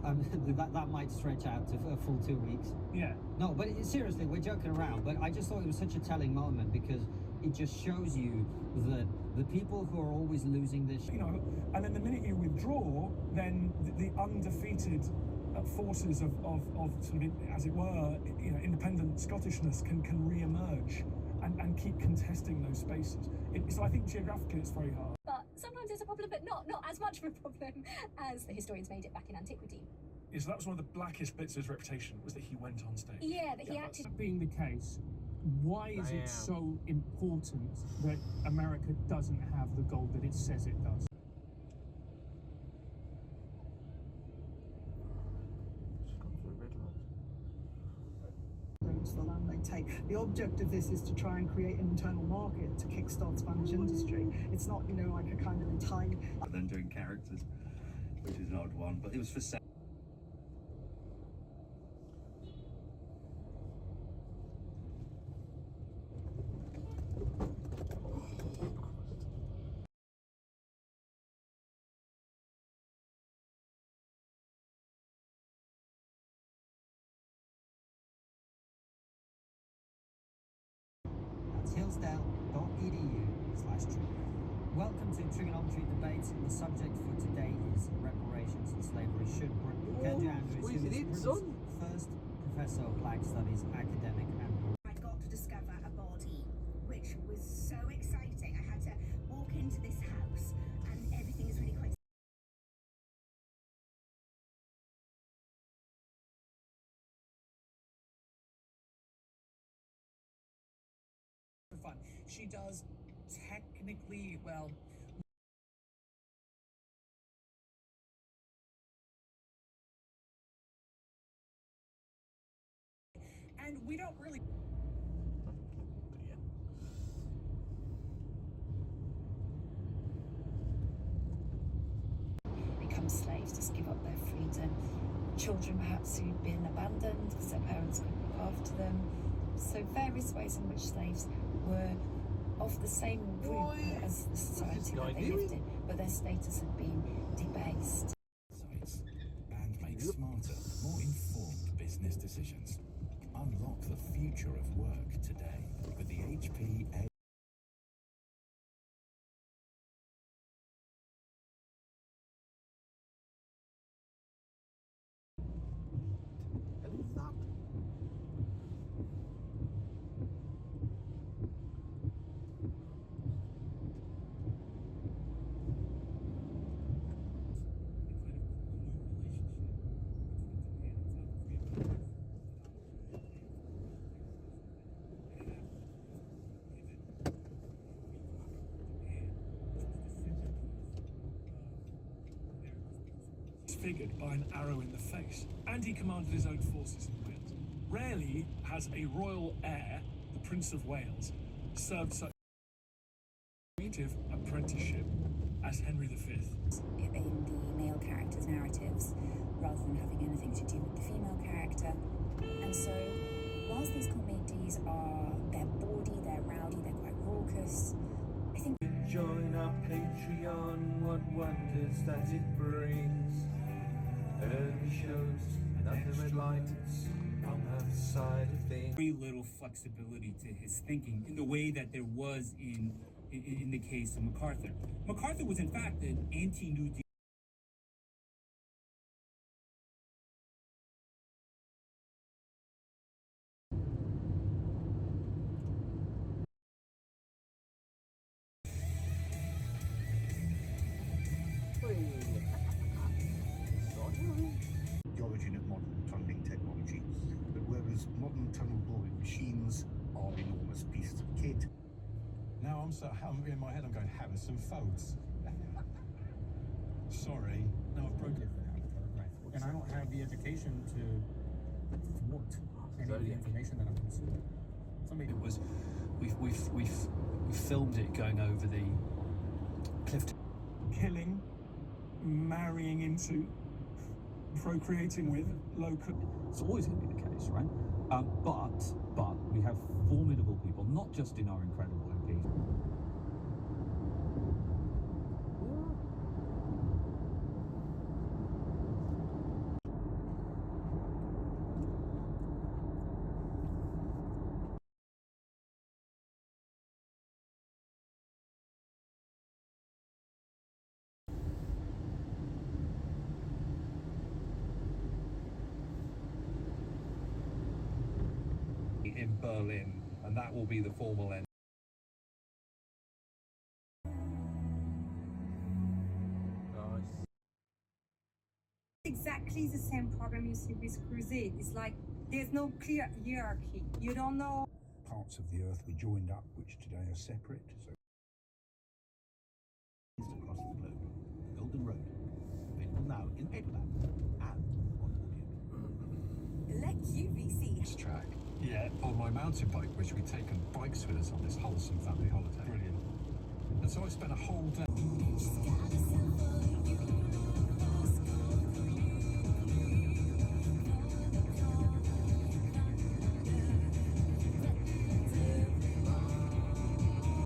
that might stretch out to a full 2 weeks. Yeah. No, but seriously, we're joking around, but I just thought it was such a telling moment because it just shows you that the people who are always losing this, you know, and then the minute you withdraw, then the undefeated forces of sort of, as it were, you know, independent Scottishness can re-emerge and keep contesting those spaces. So I think geographically it's very hard. But sometimes it's a problem, but not as much of a problem as the historians made it back in antiquity. Yeah, so that was one of the blackest bits of his reputation, was that he went on stage. Yeah, that he acted. That being the case, why is it so important that America doesn't have the gold that it says it does? The land they take. The object of this is to try and create an internal market to kickstart Spanish industry. It's not, you know, like a kind of a time. But then doing characters, which is an odd one, but it was for hillsdale.edu/trivia. Welcome to Trigonometry Debates. The subject for today is reparations and slavery. Should Kenji Andrews, who is Britain's first professor of Black Studies, academic and I got to discover a body, which was so exciting. I had to walk into this house and everything is really quite fun. She does technically, well, and we don't really become slaves, just give up their freedom. Children perhaps who'd been abandoned because their parents couldn't look after them. So various ways in which slaves were of the same group as the society that they lived in, but their status had been debased. And make smarter, more informed business decisions. Unlock the future of work today with the HP A. Disfigured by an arrow in the face, and he commanded his own forces in Wales. Rarely has a royal heir, the Prince of Wales, served such creative apprenticeship as Henry V. In the male character's narratives, rather than having anything to do with the female character. And so, whilst these comedies they're bawdy, they're rowdy, they're quite raucous, I think... Join our Patreon, what wonders that it brings. Early shows and ultimate lights on that side of things. Very little flexibility to his thinking in the way that there was in the case of MacArthur. MacArthur was in fact an anti-New Deal. The origin of modern tunneling technology, but whereas modern tunnel boring machines are enormous pieces of kit. Now I'm in my head, I'm going, Harrison Folds. Sorry, no, I've broken it. And I don't have the education to thwart any of the information that I'm consuming. It was, we've filmed it going over the cliff. Killing, marrying into, procreating with local. It's always going to be the case, right? But we have formidable people, not just in our incredible MPs. in Berlin, and that will be the formal end. Exactly the same problem you see with Crusade. It's like there's no clear hierarchy. You don't know. Parts of the earth were joined up, which today are separate. So across the globe, the Golden Road, available now in paperback and on audio. Let QVC This track. Yeah, on my mountain bike, which we'd taken bikes with us on this wholesome family holiday. Brilliant. And so I spent a whole day.